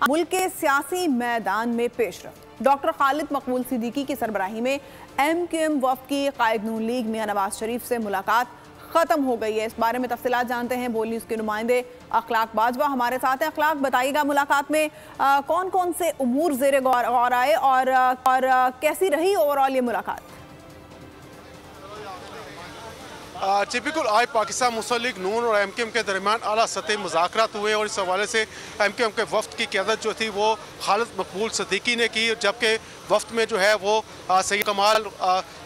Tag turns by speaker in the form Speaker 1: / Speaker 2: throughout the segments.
Speaker 1: मुल्क के सियासी मैदान में पेशरफ। डॉक्टर खालिद मकबूल सिद्दीकी की सरबराही में MQM वफ़द की कायद नून लीग मियां नवाज शरीफ से मुलाकात ख़त्म हो गई है। इस बारे में तफसीलात जानते हैं बोल न्यूज़ के नुमाइंदे अखलाक बाजवा हमारे साथ हैं। अखलाक, बताइएगा मुलाकात में कौन कौन से उमूर ज़ेरे गौर आए और कैसी रही ओवरऑल ये मुलाकात?
Speaker 2: जी बिल्कुल, आज पाकिस्तान मुस्लिम लीग नून और MQM के दरमियान आला सतह मुज़ाकरात हुए और इस हवाले से MQM के वफ़द की क़यादत जो थी वो खालिद मकबूल सिद्दीकी ने की, जबकि वफ़द में जो है वो सैयद कमाल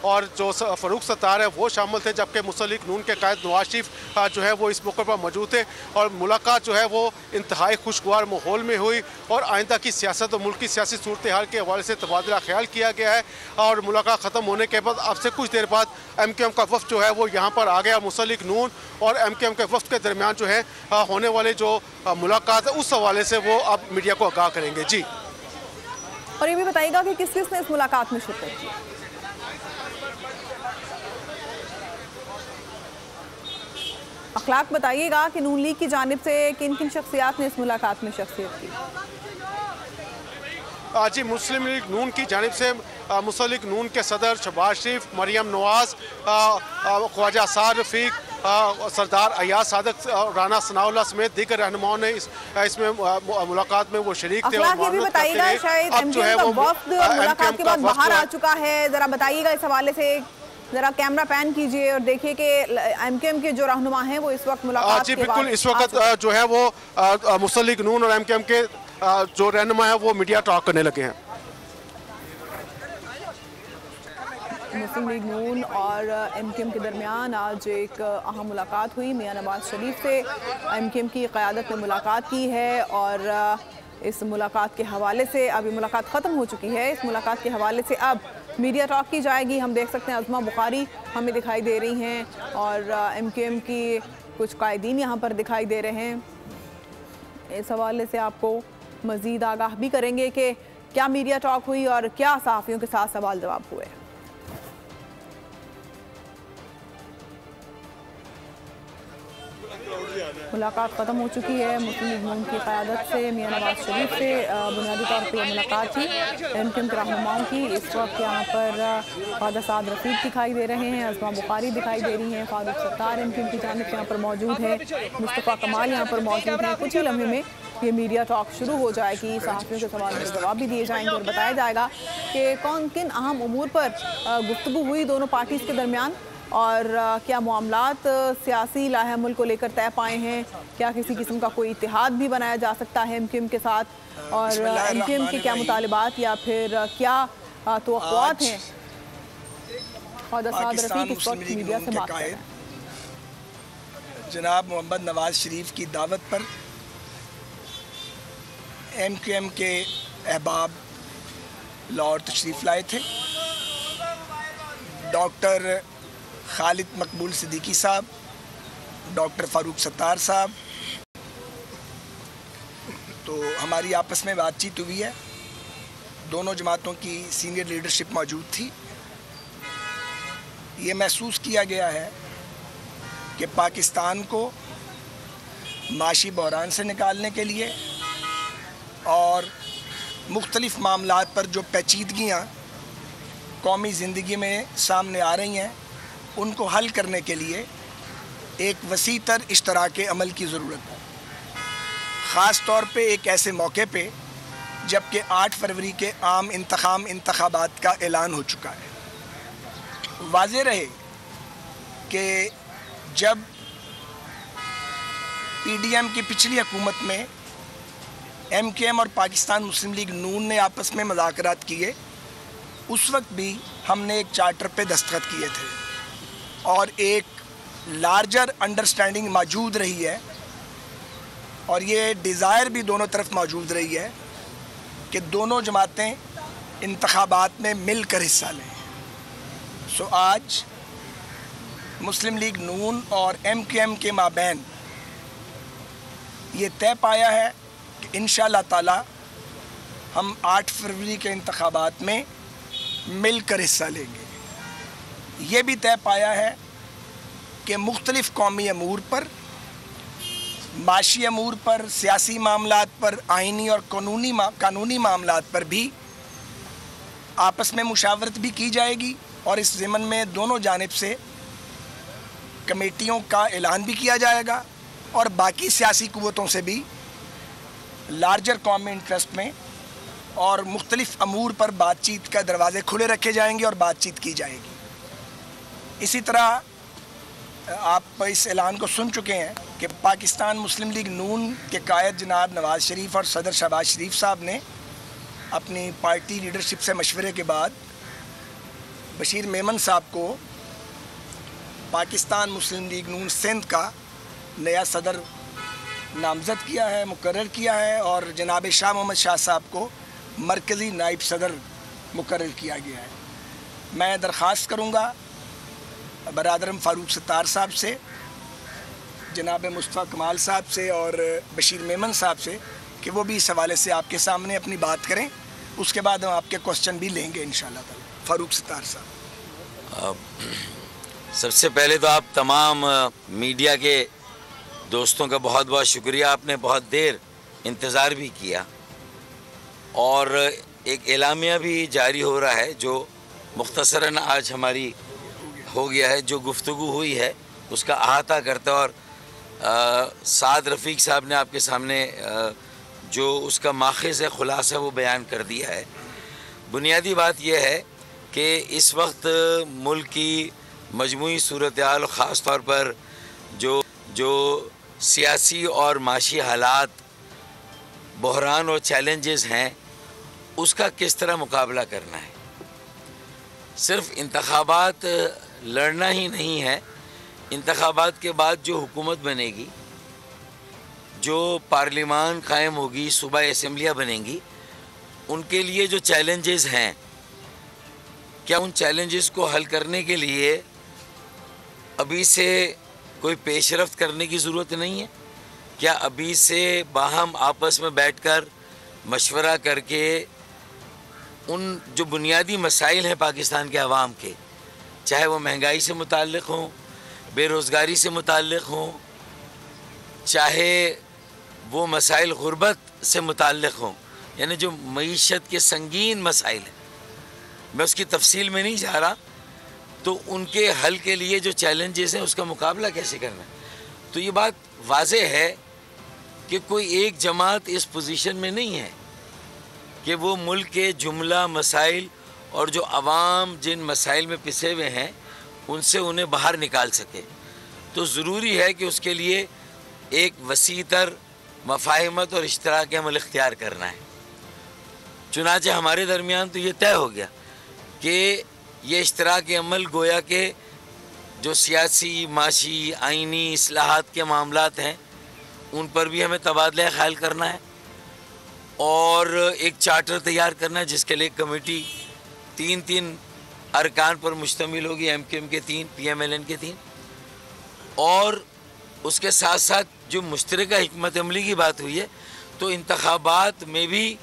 Speaker 2: और जो फ़ारूक सत्तार है वो शामिल थे, जबकि मुस्लिम लीग नून के कायद नवाज शरीफ जो है वो इस मौके पर मौजूद थे। और मुलाकात जो है वो इंतहाई खुशगवार माहौल में हुई और आइंदा की सियासत और मुल्क की सियासी सूरत हाल के हवाले से तबादला ख्याल किया गया है। और मुलाकात ख़त्म होने के बाद अब से कुछ देर बाद MQM का वफ़द जो है वो यहाँ पर आ गया। मुस्लिम लीग नून और MQM के वफ़द के दरमियान जो है होने वाले जो मुलाकात है उस हवाले से वो अब मीडिया को आगाह करेंगे। जी,
Speaker 1: और ये भी बताइएगा कि किस किस ने इस मुलाकात में शिरकत की? अखलाक, बताइएगा कि नून लीग की जानिब से किन किन शख्सियात ने इस मुलाकात में शिरकत की?
Speaker 2: जी, मुस्लिम लीग नून की जानिब से मुस्लिम लीग नून के सदर शहबाज शरीफ, मरियम नवाज, ख्वाजा साद रफीक, सरदार अयाज सादक, राना सनाउल्लाह समेत दीगर रहनुमाओं ने इसमें मुलाकात में वो शरीक थे।
Speaker 1: अखलाक, ये भी बताइएगा शायद MQM का वफ़द मुलाकात के बाद बाहर आ चुका है, जरा बताइएगा इस हवाले से। जरा कैमरा पैन कीजिए और देखिए कि MQM के जो रहनुमा हैं वो इस वक्त मुलाकात
Speaker 2: जी बिल्कुल, इस वक्त जो है वो मुस्लिम लीग नून और MQM के जो रहनुमा है वो मीडिया टॉक करने लगे हैं।
Speaker 1: मुस्लिम लीग नून और MQM के दरमियान आज एक अहम मुलाकात हुई। मियां नवाज शरीफ से MQM की क़यादत ने मुलाकात की है और इस मुलाकात के हवाले से अब ये मुलाकात ख़त्म हो चुकी है। इस मुलाकात के हवाले से अब मीडिया टॉक की जाएगी। हम देख सकते हैं अज़मा बुखारी हमें दिखाई दे रही हैं और MQM की कुछ कायदीन यहाँ पर दिखाई दे रहे हैं। इस हवाले से आपको मज़ीद आगाह भी करेंगे कि क्या मीडिया टॉक हुई और क्या सहाफ़ियों के साथ सवाल जवाब हुए। मुलाकात ख़त्म हो चुकी है। मुस्लिम लीग नून की क़यादत से मियां नवाज शरीफ से बुनियादी तौर पर मुलाकात थी MQM के रहनुमाओं की। इस वक्त यहाँ पर ख्वाजा साद रफीक दिखाई दे रहे हैं, अज़मा बुखारी दिखाई दे रही हैं, फ़ारूक सत्तार MQM की जानिब से यहाँ पर मौजूद है, मुस्तफ़ा कमाल यहाँ पर मौजूद हैं। कुछ ही लम्हे में ये मीडिया टॉक शुरू हो जाएगी, सहाफ़ियों के सवालों के जवाब भी दिए जाएंगे और बताया जाएगा कि कौन किन अहम उमूर पर गुफ्तगू हुई दोनों पार्टीज़ के दरमियान और क्या मामलात सियासी लाहेमुल को लेकर तय पाए हैं, क्या किसी किस्म का कोई इत्तेहाद भी बनाया जा सकता है MQM के साथ और MQM के क्या मुतालिबात या फिर क्या तवक्कुआत हैं। ख्वाजा साद रफीक इस वक्त मीडिया से बात कर रहे हैं।
Speaker 3: जनाब मोहम्मद नवाज शरीफ की दावत पर MQM के अहबाब लाहौर तशरीफ़ लाए थे। डॉक्टर खालिद मकबूल सिद्दीकी साहब, डॉक्टर फ़ारूक सत्तार साहब, तो हमारी आपस में बातचीत हुई है। दोनों जमातों की सीनियर लीडरशिप मौजूद थी। ये महसूस किया गया है कि पाकिस्तान को माशी बहरान से निकालने के लिए और मुख्तलिफ़ मामलात पर जो पेचीदगियाँ कौमी ज़िंदगी में सामने आ रही हैं उनको हल करने के लिए एक वसीतर इश्तराक अमल की ज़रूरत है, ख़ास तौर पे एक ऐसे मौके पे जबकि 8 फरवरी के आम इंतखाबात का ऐलान हो चुका है। वाज़ेह रहे कि जब PDM की पिछली हुकूमत में MQM और पाकिस्तान मुस्लिम लीग नून ने आपस में मुज़ाकरात किए, उस वक्त भी हमने एक चार्टर पे दस्तखत किए थे और एक लार्जर अंडरस्टैंडिंग मौजूद रही है और ये डिज़ायर भी दोनों तरफ मौजूद रही है कि दोनों जमातें इंतखाबात में मिलकर हिस्सा लें। सो आज मुस्लिम लीग नून और MQM के माबैन ये तय पाया है कि इंशाअल्लाह ताला हम 8 फरवरी के इंतखाबात में मिलकर हिस्सा लेंगे। ये भी तय पाया है कि मुख्तलिफ़ कौमी अमूर पर माशी अमूर पर, सियासी मामलात पर, आइनी और कानूनी मामलात पर भी आपस में मुशावरत भी की जाएगी और इस ज़िमन में दोनों जानिब से कमेटियों का ऐलान भी किया जाएगा और बाकी सियासी कुव्वतों से भी लार्जर कॉमन इंटरेस्ट में और मुख्तलिफ अमूर पर बातचीत का दरवाज़े खुले रखे जाएंगे और बातचीत की जाएगी। इसी तरह आप इस ऐलान को सुन चुके हैं कि पाकिस्तान मुस्लिम लीग नून के कायद जनाब नवाज़ शरीफ और सदर शहबाज शरीफ साहब ने अपनी पार्टी लीडरशिप से मशवरे के बाद बशीर मेमन साहब को पाकिस्तान मुस्लिम लीग नून सिंध का नया सदर नामज़द किया है, मुकर्रर किया है और जनाब शाह मोहम्मद शाह साहब को मरकज़ी नायब सदर मुकर्रर किया गया है। मैं दरख्वास्त करूँगा बरादरम फ़ारूक सत्तार साहब से, जनाब मुस्तफ़ा कमाल साहब से और बशीर मेमन साहब से कि वो भी इस हवाले से आपके सामने अपनी बात करें। उसके बाद हम आपके क्वेश्चन भी लेंगे इंशाअल्लाह ताला। फ़ारूक सत्तार साहब।
Speaker 4: सबसे पहले तो आप तमाम मीडिया के दोस्तों का बहुत बहुत शुक्रिया। आपने बहुत देर इंतज़ार भी किया और एक एलामिया भी जारी हो रहा है जो मुख्तसरन आज हमारी हो गया है। जो गुफ्तगू हुई है उसका अहाता करता और साद रफ़ीक साहब ने आपके सामने जो उसका माखज़ है, खुलासा वो बयान कर दिया है। बुनियादी बात यह है कि इस वक्त मुल्क की मजमूई सूरत हाल, ख़ास तौर पर जो सियासी और माशी हालात, बहरान और चैलेंजेस हैं, उसका किस तरह मुकाबला करना है। सिर्फ इंतखाबात लड़ना ही नहीं है, इंतखाबात के बाद जो हुकूमत बनेगी, जो पार्लिमान कायम होगी, सूबाई असम्बलियाँ बनेंगी, उनके लिए जो चैलेंजेस हैं, क्या उन चैलेंजेस को हल करने के लिए अभी से कोई पेशरफ्त करने की ज़रूरत नहीं है? क्या अभी से बाहम आपस में बैठकर मशवरा करके उन जो बुनियादी मसाइल हैं पाकिस्तान के अवाम के, चाहे वो महंगाई से मुताल्लिक़ हों, बेरोज़गारी से मुताल्लिक़ हों, चाहे वो मसाइल गुर्बत से मुताल्लिक़ हों, यानी जो मईशत के संगीन मसाइल हैं, मैं उसकी तफसील में नहीं जा रहा, तो उनके हल के लिए जो चैलेंजेस हैं उसका मुकाबला कैसे करना है। तो ये बात वाज़ेह है कि कोई एक जमात इस पोजीशन में नहीं है कि वो मुल्क के जुमला मसाइल और जो अवाम जिन मसाइल में पिसे हुए हैं उनसे उन्हें बाहर निकाल सके। तो ज़रूरी है कि उसके लिए एक वसीतर मफाहिमत और इश्तराक अमल इख्तियार करना है। चुनांचे हमारे दरमियान तो ये तय हो गया कि ये इश्तराक अमल गोया के जो सियासी, माशी, आइनी इस्लाहात के मामलात हैं उन पर भी हमें तबादला ख्याल करना है और एक चार्टर तैयार करना है जिसके लिए कमेटी तीन अरकान पर मुश्तमिल होगी, MKM के 3, PMLN के 3, और उसके साथ साथ जो मुश्तरका हिकमत अमली की बात हुई है तो इंतखाबात में भी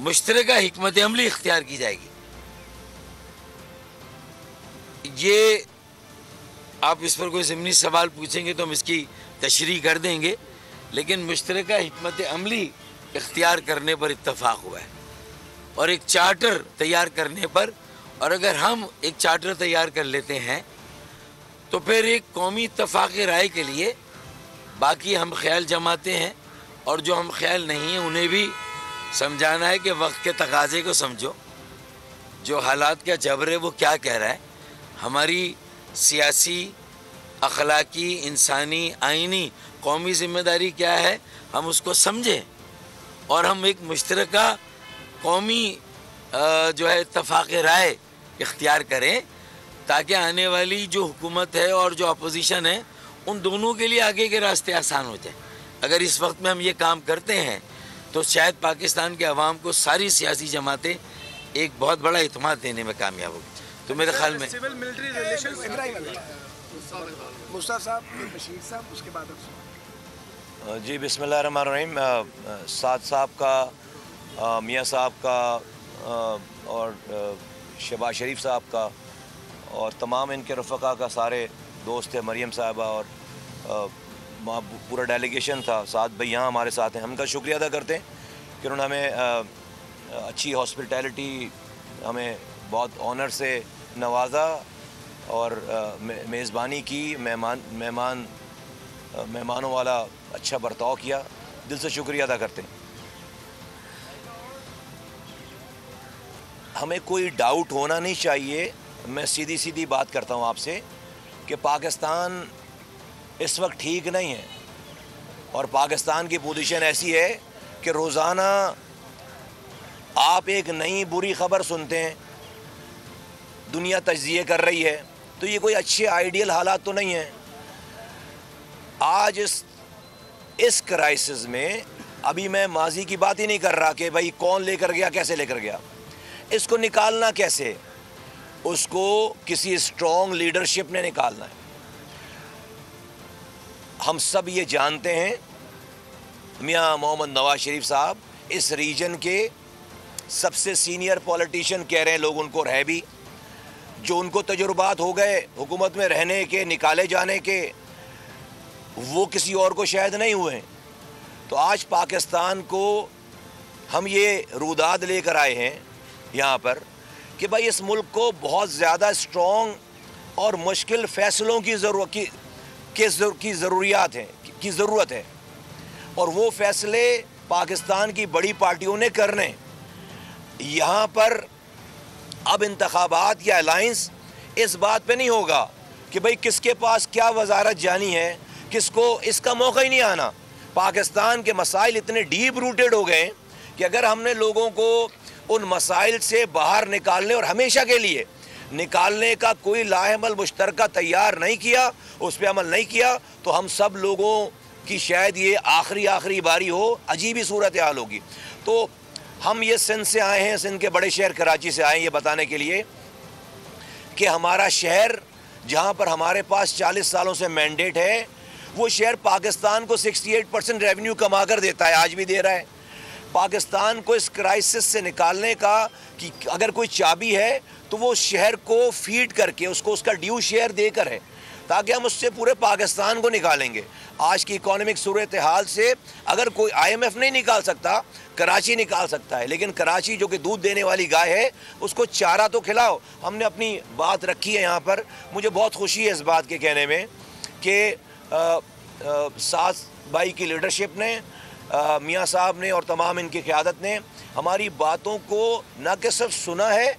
Speaker 4: मुश्तरका हिकमत अमली इख्तियार की जाएगी। ये आप इस पर कोई ज़मीनी सवाल पूछेंगे तो हम इसकी तशरीह कर देंगे, लेकिन मुश्तरका हिकमत अमली इख्तियार करने पर इत्तफाक हुआ है और एक चार्टर तैयार करने पर, और अगर हम एक चार्टर तैयार कर लेते हैं तो फिर एक कौमी इत्तफाक़ राय के लिए बाकी हम ख्याल जमाते हैं और जो हम ख्याल नहीं हैं उन्हें भी समझाना है कि वक्त के तकाज़े को समझो, जो हालात का जबर है वो क्या कह रहा है, हमारी सियासी, अखलाकी, इंसानी, आइनी, कौमी ज़िम्मेदारी क्या है, हम उसको समझें और हम एक मुश्तरका कौमी जो है इत्तफाक़ राय इख्तियार करें ताकि आने वाली जो हुकूमत है और जो अपोजिशन है उन दोनों के लिए आगे के रास्ते आसान हो जाए। अगर इस वक्त में हम ये काम करते हैं तो शायद पाकिस्तान के अवाम को सारी सियासी जमातें एक बहुत बड़ा इत्मीनान देने में कामयाब होगी। तो मेरे ख्याल में
Speaker 3: सिविल मिलिट्री रिलेशंस मुस्तफा साहब, बशीर साहब, उसके बाद
Speaker 5: जी बिस्मिल्लाहिर्रहमानिर्रहीम। साद साहब का, मियाँ साहब का और शहबाज शरीफ साहब का और तमाम इनके रफ़क़ा का, सारे दोस्त हैं, मरियम साहबा और पूरा डेलीगेशन था, 7 भाई यहाँ हमारे साथ हैं। हम उनका शुक्रिया अदा करते हैं कि उन्होंने हमें अच्छी हॉस्पिटैलिटी, हमें बहुत ऑनर से नवाजा और मेज़बानी की, मेहमानों वाला अच्छा बर्ताव किया। दिल से शुक्रिया अदा करते हैं। हमें कोई डाउट होना नहीं चाहिए, मैं सीधी सीधी बात करता हूँ आपसे कि पाकिस्तान इस वक्त ठीक नहीं है और पाकिस्तान की पोजीशन ऐसी है कि रोज़ाना आप एक नई बुरी ख़बर सुनते हैं, दुनिया तज्ज़िये कर रही है, तो ये कोई अच्छे आइडियल हालात तो नहीं है। आज इस क्राइसिस में अभी मैं माजी की बात ही नहीं कर रहा कि भाई कौन लेकर गया, कैसे लेकर गया, इसको निकालना कैसे, उसको किसी स्ट्रॉन्ग लीडरशिप ने निकालना है। हम सब ये जानते हैं मियां मोहम्मद नवाज शरीफ साहब इस रीजन के सबसे सीनियर पॉलिटिशियन कह रहे हैं लोग उनको, रह भी, जो उनको तजुर्बात हो गए हुकूमत में रहने के, निकाले जाने के, वो किसी और को शायद नहीं हुए। तो आज पाकिस्तान को हम ये रुदाद लेकर आए हैं यहाँ पर कि भाई इस मुल्क को बहुत ज़्यादा स्ट्रॉन्ग और मुश्किल फ़ैसलों की ज़रूरत है और वो फ़ैसले पाकिस्तान की बड़ी पार्टियों ने करने। यहाँ पर अब इंतखाबात या अलाइंस इस बात पे नहीं होगा कि भाई किसके पास क्या वजारत जानी है, किसको, इसका मौका ही नहीं आना। पाकिस्तान के मसाइल इतने डीप रूटेड हो गए कि अगर हमने लोगों को उन मसाइल से बाहर निकालने और हमेशा के लिए निकालने का कोई लाहेमल मुश्तरका तैयार नहीं किया, उस पर अमल नहीं किया, तो हम सब लोगों की शायद ये आखिरी बारी हो, अजीब ही सूरत हाल होगी। तो हम ये सिंध से आए हैं, सिंध के बड़े शहर कराची से आए हैं ये बताने के लिए कि हमारा शहर जहाँ पर हमारे पास 40 सालों से मैंडेट है, वो शहर पाकिस्तान को 68% रेवेन्यू कमा कर देता है, आज भी दे रहा है। पाकिस्तान को इस क्राइसिस से निकालने का कि अगर कोई चाबी है तो वो शहर को फीड करके उसको उसका ड्यू शेयर देकर है, ताकि हम उससे पूरे पाकिस्तान को निकालेंगे। आज की इकोनॉमिक सूरत हाल से अगर कोई IMF नहीं निकाल सकता, कराची निकाल सकता है, लेकिन कराची जो कि दूध देने वाली गाय है उसको चारा तो खिलाओ। हमने अपनी बात रखी है यहाँ पर। मुझे बहुत खुशी है इस बात के कहने में कि 7 भाई की लीडरशिप ने, मियाँ साहब ने और तमाम इनकी क़यादत ने हमारी बातों को न कि सिर्फ सुना है,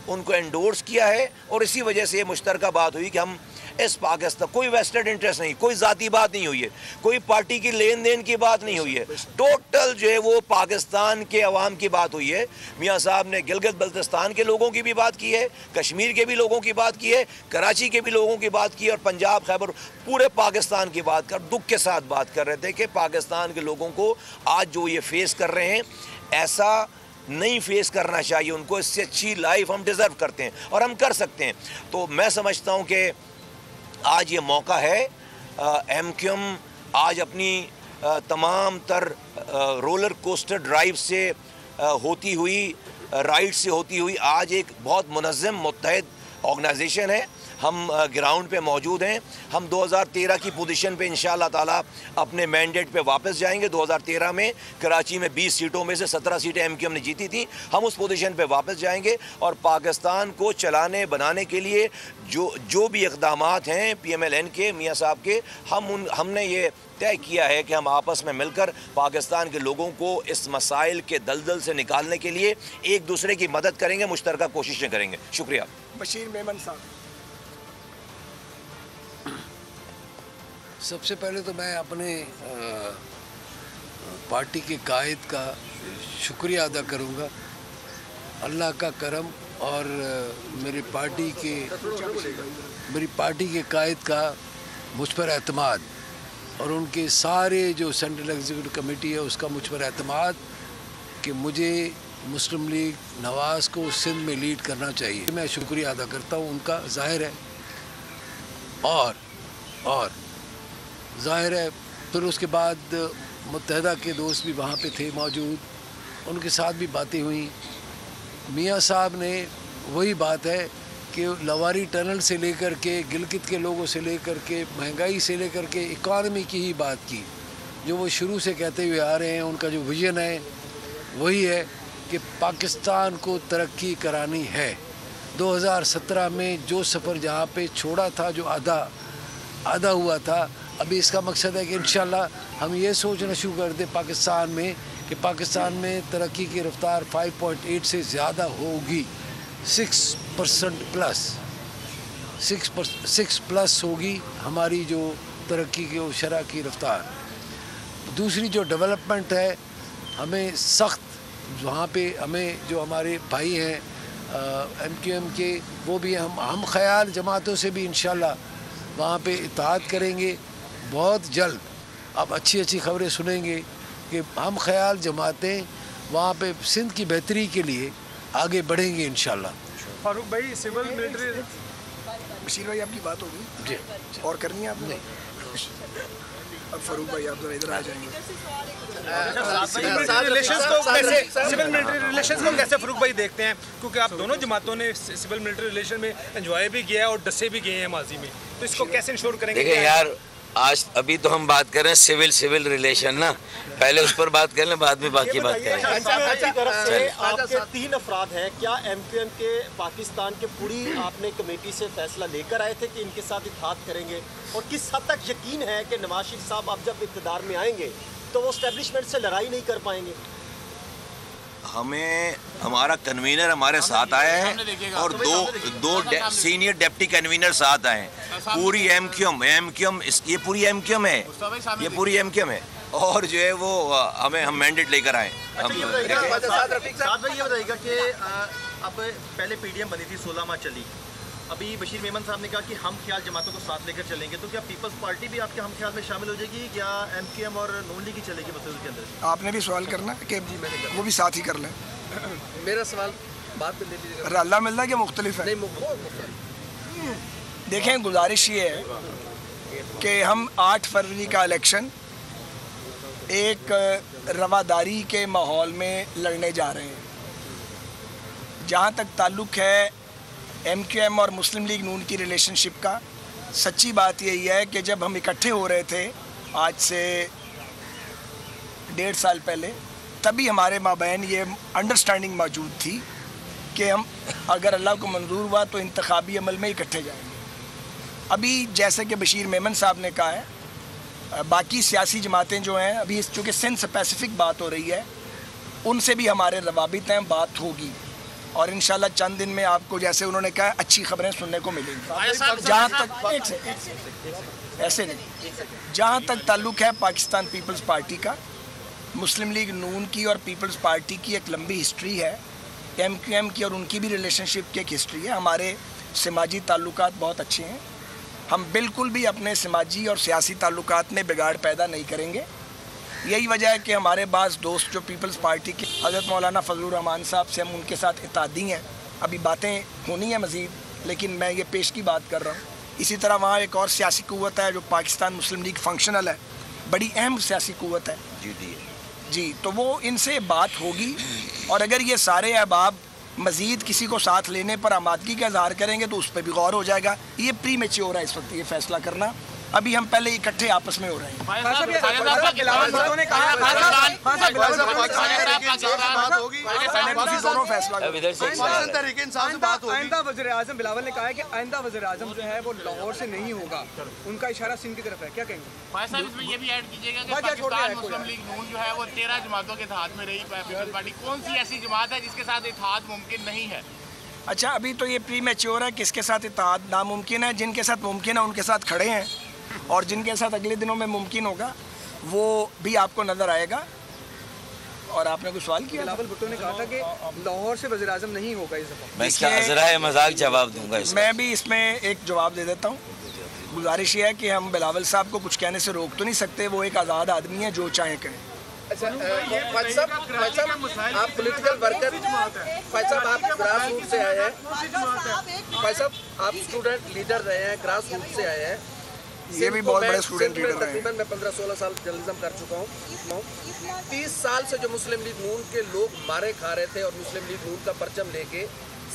Speaker 5: उनको एंडोर्स किया है और इसी वजह से ये मुश्तरका बात हुई कि हम इस पाकिस्तान, कोई वेस्टेड इंटरेस्ट नहीं, कोई ज़ाती बात नहीं हुई है, कोई पार्टी की लेन देन की बात नहीं हुई है, टोटल जो है वो पाकिस्तान के अवाम की बात हुई है। मियाँ साहब ने गिलगित बल्तिस्तान के लोगों की भी बात की है, कश्मीर के भी लोगों की बात की है, कराची के भी लोगों की बात की है और पंजाब, खैबर, पूरे पाकिस्तान की बात कर, दुख के साथ बात कर रहे थे कि पाकिस्तान के लोगों को आज जो ये फेस कर रहे हैं ऐसा नहीं फेस करना चाहिए उनको। इससे अच्छी लाइफ हम डिज़र्व करते हैं और हम कर सकते हैं। तो मैं समझता हूँ कि आज ये मौका है। MQM आज अपनी तमाम तर रोलर कोस्टर ड्राइव से होती हुई, राइड से होती हुई आज एक बहुत मुनज़्ज़म मुत्तहिद ऑर्गेनाइजेशन है। हम ग्राउंड पे मौजूद हैं। हम 2013 की पोजीशन पे इंशाअल्लाह ताला अपने मैंडेट पे वापस जाएंगे। 2013 में कराची में 20 सीटों में से 17 सीटें MQM ने जीती थी। हम उस पोजीशन पे वापस जाएंगे और पाकिस्तान को चलाने बनाने के लिए जो भी इक़दामात हैं PMLN के, मियाँ साहब के, हमने ये तय किया है कि हम आपस में मिलकर पाकिस्तान के लोगों को इस मसाइल के दलदल से निकालने के लिए एक दूसरे की मदद करेंगे, मुश्तरका कोशिशें करेंगे। शुक्रिया।
Speaker 3: बशीर मेमन साहब।
Speaker 6: सबसे पहले तो मैं अपने पार्टी के कायद का शुक्रिया अदा करूंगा। अल्लाह का करम और मेरी पार्टी के कायद का मुझ पर एतमाद और उनके सारे जो सेंट्रल एग्जीक्यूटिव कमेटी है उसका मुझ पर एतमाद कि मुझे मुस्लिम लीग नवाज़ को सिंध में लीड करना चाहिए। मैं शुक्रिया अदा करता हूँ उनका, ज़ाहिर है। और ज़ाहिर है फिर उसके बाद मुत्तहिदा के दोस्त भी वहाँ पे थे मौजूद, उनके साथ भी बातें हुई। मियाँ साहब ने वही बात है कि लवारी टनल से लेकर के गिलगित के लोगों से लेकर के महंगाई से लेकर के इकॉनमी की ही बात की। जो वो शुरू से कहते हुए आ रहे हैं, उनका जो विजन है वही है कि पाकिस्तान को तरक्की करानी है। 2017 में जो सफ़र जहाँ पे छोड़ा था, जो आधा हुआ था, अभी इसका मकसद है कि इंशाल्लाह हम ये सोचना शुरू कर दें पाकिस्तान में कि पाकिस्तान में तरक्की की रफ्तार 5.8 से ज़्यादा होगी, 6% प्लस 6 प्लस होगी हमारी जो तरक्की की शरह की रफ्तार। दूसरी जो डेवलपमेंट है, हमें सख्त वहाँ पे हमें जो हमारे भाई हैं MQM के, वो भी हम ख्याल जमातों से भी इंशाल्लाह वहाँ पे इत्तेहाद करेंगे। बहुत जल्द आप अच्छी खबरें सुनेंगे कि हम ख्याल जमातें वहाँ पे सिंध की बेहतरी के लिए आगे बढ़ेंगे इंशाल्लाह।
Speaker 7: फारूक भाई, सिविल मिलिट्री,
Speaker 3: बशीर भाई आपकी बात होगी
Speaker 6: जी
Speaker 3: और करनी है आपने? अब फारूक भाई आप इधर आ जाएंगे।
Speaker 7: सिविल मिलिट्री रिलेशंस को कैसे फारूक भाई देखते हैं, क्योंकि आप दोनों जमातों ने सिविल मिलिट्री रिलेशन में एंजॉय भी किया है और डसे भी गए हैं माजी में, तो इसको कैसे इंश्योर करेंगे?
Speaker 4: देखिए यार, आज अभी तो हम बात कर रहे हैं सिविल रिलेशन ना, पहले उस पर बात कर लें, बाद में बाकी बात करें।
Speaker 8: आपके 3 अफराद हैं, क्या MQM के पाकिस्तान के पूरी आपने कमेटी से फैसला लेकर आए थे कि इनके साथ इत्तेहाद करेंगे, और किस हद तक यकीन है कि नवाज शरीफ साहब अब जब इक़्तिदार में आएंगे तो वो एस्टेब्लिशमेंट से लड़ाई नहीं कर पाएंगे?
Speaker 5: हमें हमारा कन्वीनर हमारे साथ आया है और दो सीनियर डिप्टी कन्वीनर साथ आए हैं। पूरी MQM ये पूरी MQM है, ये पूरी MQM है, और जो है वो हम मैंडेट लेकर आए।
Speaker 8: ये बताइएगा कि अब पहले PDM बनी थी, 16 माह चली, अभी बशीर मेमन साहब ने कहा कि हम ख्याल जमातों को साथ लेकर चलेंगे, तो क्या पीपल्स पार्टी भी आपके हम ख्याल में शामिल हो जाएगी या MQM और नून लीग ही चलेगी मसले के अंदर?
Speaker 3: आपने भी सवाल करना कि वो भी साथ ही कर लें।
Speaker 7: मेरा सवाल बात कर लीजिए।
Speaker 3: रल्ला मिलना कि मुख्तलिफ है? देखें, गुजारिश ये है कि हम 8 फरवरी का इलेक्शन एक रवादारी के माहौल में लड़ने जा रहे हैं। जहाँ तक ताल्लुक़ है MQM और मुस्लिम लीग नून की रिलेशनशिप का, सच्ची बात यही है कि जब हम इकट्ठे हो रहे थे आज से 1.5 साल पहले, तभी हमारे माबैन ये अंडरस्टैंडिंग मौजूद थी कि हम अगर अल्लाह को मंजूर हुआ तो इंतखाबी अमल में इकट्ठे जाएंगे। अभी जैसे कि बशीर मेमन साहब ने कहा है, बाकी सियासी जमातें जो हैं, अभी चूँकि सिंध स्पेसिफिक बात हो रही है, उनसे भी हमारे रवाबित हैं, बात होगी, और इंशाल्लाह चंद दिन में आपको, जैसे उन्होंने कहा, अच्छी खबरें सुनने को मिलेंगी। जहाँ तक ऐसे नहीं, जहाँ तक ताल्लुक़ है पाकिस्तान पीपल्स पार्टी का, मुस्लिम लीग नून की और पीपल्स पार्टी की एक लंबी हिस्ट्री है, MQM की और उनकी भी रिलेशनशिप की एक हिस्ट्री है। हमारे समाजी ताल्लुकात बहुत अच्छे हैं, हम बिल्कुल भी अपने समाजी और सियासी ताल्लुकात में बिगाड़ पैदा नहीं करेंगे। यही वजह है कि हमारे पास दोस्त जो पीपल्स पार्टी के हज़रत मौलाना फजलुर रहमान साहब से हम उनके साथ इत्तेहादी हैं, अभी बातें होनी है मज़ीद, लेकिन मैं ये पेश की बात कर रहा हूँ। इसी तरह वहाँ एक और सियासी क़ुव्वत है जो पाकिस्तान मुस्लिम लीग फंक्शनल है, बड़ी अहम सियासी क़ुव्वत है जी, तो वो इनसे बात होगी, और अगर ये सारे अहबाब मज़ीद किसी को साथ लेने पर आमादगी का इज़हार करेंगे तो उस पर भी गौर हो जाएगा। ये प्री मैच्योर है इस वक्त ये फैसला करना, अभी हम पहले इकट्ठे आपस में हो रहे हैं। दोनों फैसला
Speaker 7: आइंदा वज़ीर आज़म बिलावल ने कहा है कि आइंदा वज़ीर आज़म जो है वो लाहौर से नहीं होगा, उनका इशारा सिंध की तरफ है, क्या कहेंगे?
Speaker 9: भाई साहब, इसमें ये भी ऐड कीजिएगा कि पाकिस्तान मुस्लिम लीग नून जो है वो 13 जमातों के इत्तेहाद में रही पीपल्स पार्टी, कौन सी ऐसी जमात है जिसके साथ इत्तेहाद मुमकिन नहीं है?
Speaker 3: अच्छा, अभी तो ये प्री मैच्योर है, किसके साथ इत्तेहाद नामुमकिन है। जिनके साथ मुमकिन है उनके साथ खड़े हैं, और जिनके साथ अगले दिनों में मुमकिन होगा वो भी आपको नज़र आएगा। और आपने कुछ सवाल किया?
Speaker 7: बिलावल भुट्टो ने कहा था कि लाहौर से वज़ीर आज़म नहीं होगा इस दफ़ा।
Speaker 4: मैं इसका ज़राए मजाक जवाब दूंगा।
Speaker 3: मैं भी इसमें एक जवाब दे देता हूँ। गुजारिश ये है कि हम बिलावल साहब को कुछ कहने से रोक तो नहीं सकते, वो एक आज़ाद आदमी है, जो चाहे कहें।
Speaker 7: अच्छा, आप पॉलिटिकल वर्कर, आप ग्रास रूट से आए हैं, आप स्टूडेंट लीडर रहे हैं, ग्रास रूट से आए हैं,
Speaker 3: ये भी बहुत बड़े स्टूडेंट लीडर हैं।
Speaker 7: तकरीबन मैं 15-16 साल जर्नलिज्म कर चुका हूँ। 30 साल से जो मुस्लिम लीग नून के लोग मारे खा रहे थे और मुस्लिम लीग नून का परचम लेके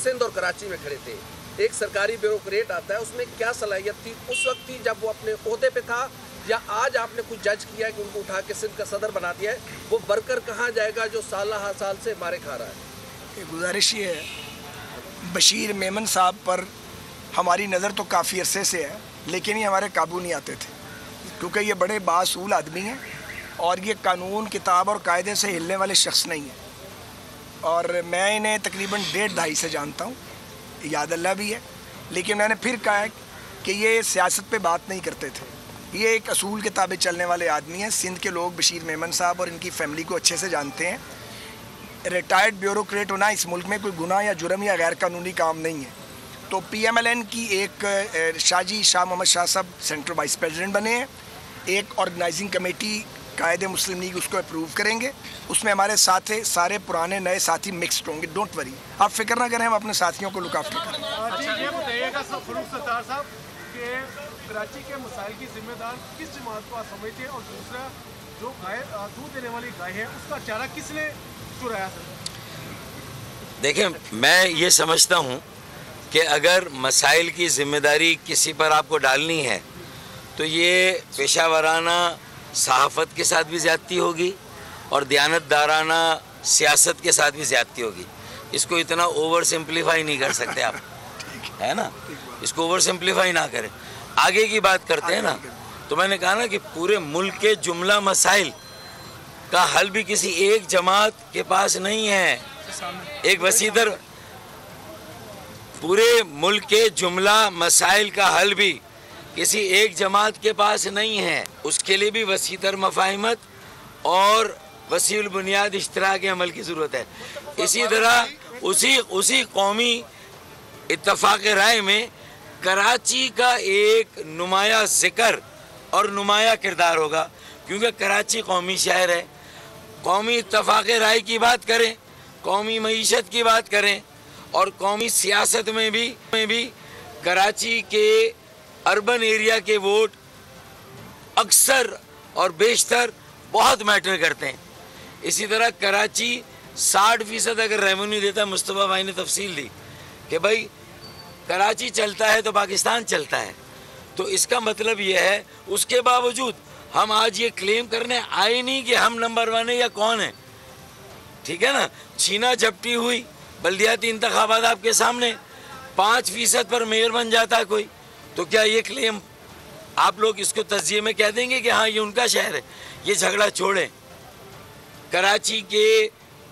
Speaker 7: सिंध और कराची में खड़े थे,
Speaker 10: एक सरकारी ब्यूरोक्रेट आता है, उसमें क्या सलाहियत थी उस वक्त थी जब वो अपने ओहदे पे था, या आज आपने कुछ जज किया कि उनको उठा के सिंध का सदर बना दिया है? वो वर्कर कहाँ जाएगा जो साल से मारे खा रहा है?
Speaker 3: गुजारिश ये है, बशीर मेमन साहब पर हमारी नज़र तो काफ़ी अरसे से है, लेकिन ये हमारे काबू नहीं आते थे, क्योंकि ये बड़े बासूल आदमी हैं और ये कानून किताब और कायदे से हिलने वाले शख्स नहीं हैं। और मैं इन्हें तकरीबन 1.5-2.5 से जानता हूँ, याद अल्लाह भी है, लेकिन मैंने फिर कहा है कि ये सियासत पे बात नहीं करते थे, ये एक असूल के ताबे चलने वाले आदमी हैं। सिंध के लोग बशीर मेमन साहब और इनकी फैमिली को अच्छे से जानते हैं। रिटायर्ड ब्यूरोक्रेट होना इस मुल्क में कोई गुनाह या जुर्म या गैर कानूनी काम नहीं है। तो PMLN की एक शाह मोहम्मद शाह साहब सेंट्रल वाइस प्रेसिडेंट बने हैं, एक ऑर्गेनाइजिंग कमेटी कायदे मुस्लिम लीग उसको अप्रूव करेंगे, उसमें हमारे साथ सारे पुराने नए साथी मिक्सड होंगे। डोंट वरी, आप फिक्र ना करें, हम अपने साथियों को लुक आफ्टर करेंगे।
Speaker 2: ये बताइएगा फरूख सत्तार साहब कि कराची के मसाइल की जिम्मेदार किस जमात को आप समझते हैं, और दूसरा जो गाय दूध देने वाली गाय है उसका चारा किसने चुराया?
Speaker 4: देखिए, मैं ये समझता हूँ कि अगर मसाइल की जिम्मेदारी किसी पर आपको डालनी है तो ये पेशावराना सहाफ़त के साथ भी ज़्यादती होगी और दयानतदाराना सियासत के साथ भी ज़्यादती होगी। इसको इतना ओवर सिंप्लीफाई नहीं कर सकते आप, है ना? इसको ओवर सिंप्लीफाई ना करें। आगे की बात करते हैं ना, तो मैंने कहा ना कि पूरे मुल्क के जुमला मसाइल का हल भी किसी एक जमात के पास नहीं है। एक वसीदर पूरे मुल्क के जुमला मसाइल का हल भी किसी एक जमात के पास नहीं है। उसके लिए भी वसीतर मफाहिमत और वसील बुनियाद इश्तराक अमल की ज़रूरत है। इसी तरह उसी कौमी इत्तफाक राय में कराची का एक नुमाया ज़िक्र और नुमाया किरदार होगा, क्योंकि कराची कौमी शहर है। कौमी इत्तफाक राय की बात करें, कौमी मईशत की बात करें और कौमी सियासत में भी कराची के अर्बन एरिया के वोट अक्सर और बेशतर बहुत मैटर करते हैं। इसी तरह कराची 60% अगर रेवेन्यू देता है, मुस्तफ़ा भाई ने तफसील दी कि भाई कराची चलता है तो पाकिस्तान चलता है। तो इसका मतलब ये है, उसके बावजूद हम आज ये क्लेम करने आए नहीं कि हम नंबर 1 है या कौन है, ठीक है ना? छीना झपटी हुई बल्दियाती इंतखाबात आपके सामने, 5% पर मेयर बन जाता है कोई, तो क्या ये क्लेम आप लोग इसको तस्जिए में कह देंगे कि हाँ ये उनका शहर है? ये झगड़ा छोड़ें। कराची के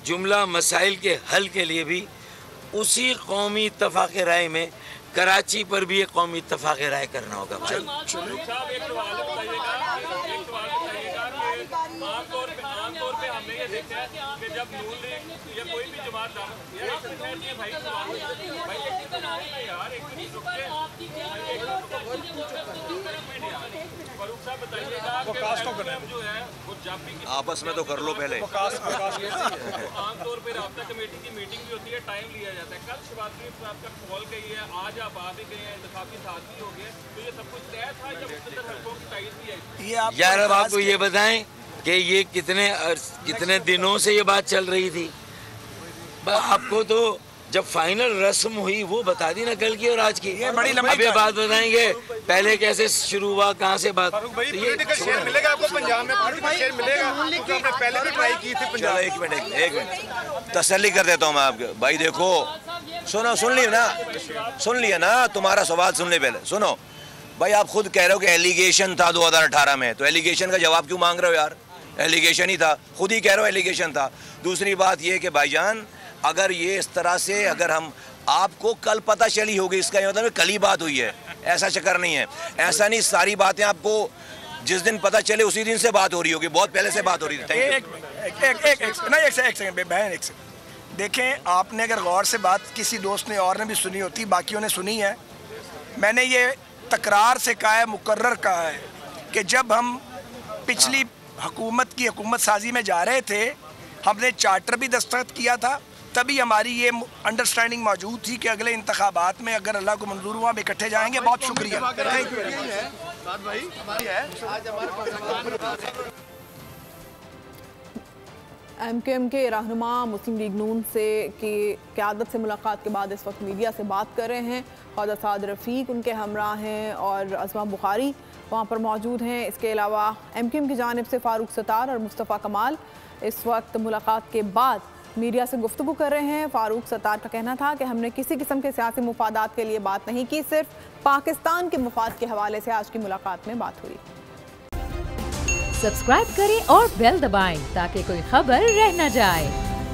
Speaker 4: जुमला मसाइल के हल के लिए भी उसी कौमी इत्तफाक राय में कराची पर भी एक कौमी इत्तफाक राय करना होगा।
Speaker 11: आमतौर पे हमने ये देखा है कि जब नून लीग या कोई भी जमात
Speaker 5: आपस में तो कर लो पहले।
Speaker 11: आमतौर पे राब्ता कमेटी की मीटिंग भी होती है, टाइम लिया जाता है। कल शहबाज शरीफ साहब का कॉल गई है, आज आप आ भी गए हैं, इंतखाबी साथ भी हो गए, तो ये सब कुछ तय था या मुख्तलिफ हलकों की तायद भी है?
Speaker 4: यार अब आपको ये बताएं कि ये कितने दिनों से ये बात चल रही थी? आपको तो जब फाइनल रस्म हुई वो बता दी ना, कल की और आज की। ये बड़ी लंबी बात बताएंगे, पहले कैसे शुरू हुआ, कहाँ से बात।
Speaker 7: मिलेगा आपको पंजाब में, पहले भी ट्राई की थी पंजाब।
Speaker 5: एक मिनट तसल्ली कर देता हूँ मैं आपके भाई। देखो सुन लिया ना, तुम्हारा सवाल सुन ले पहले। सुनो भाई, आप खुद कह रहे हो कि एलिगेशन था 2018 में, तो एलिगेशन का जवाब क्यों मांग रहे हो यार? एलिगेशन ही था, खुद ही कह रहे हो एलिगेशन था। दूसरी बात ये कि भाईजान, अगर ये इस तरह से अगर हम आपको कल पता चली होगी, इसका ये मतलब कल ही बात हुई है, ऐसा चक्कर नहीं है। ऐसा नहीं, सारी बातें आपको जिस दिन पता चले उसी दिन से बात हो रही होगी, बहुत पहले से बात हो रही थी।
Speaker 3: एक सेकंड देखें, आपने अगर गौर से बात किसी दोस्त ने और ने भी सुनी होती, बाकियों ने सुनी है, मैंने ये तकरार से कहा है, मुकर्रर कहा है कि जब हम पिछली हुकूमत की हुकूमत साजी में जा रहे थे, हमने चार्टर भी दस्तखत किया था, तभी हमारी ये अंडरस्टैंडिंग मौजूद थी कि अगले इंतखाबात में अगर अल्लाह को मंजूर हुआ हम इकट्ठे जाएंगे। बहुत शुक्रिया।
Speaker 1: MKM के रहनुमा मुस्लिम लीग नून से की क़यादत से मुलाकात के बाद इस वक्त मीडिया से बात कर रहे हैं। ख्वाजा साद रफ़ीक उनके हमरा हैं और अज़मा बुखारी वहाँ पर मौजूद हैं। इसके अलावा MKM की जानिब से फ़ारूक सत्तार और मुस्तफ़ा कमाल इस वक्त मुलाकात के बाद मीडिया से गुफ्तगू कर रहे हैं। फ़ारूक सत्तार का कहना था कि हमने किसी किस्म के सियासी मुफादात के लिए बात नहीं की, सिर्फ पाकिस्तान के मुफाद के हवाले से आज की मुलाकात में बात हुई।
Speaker 12: सब्सक्राइब करें और बेल दबाएं ताकि कोई खबर रह न जाए।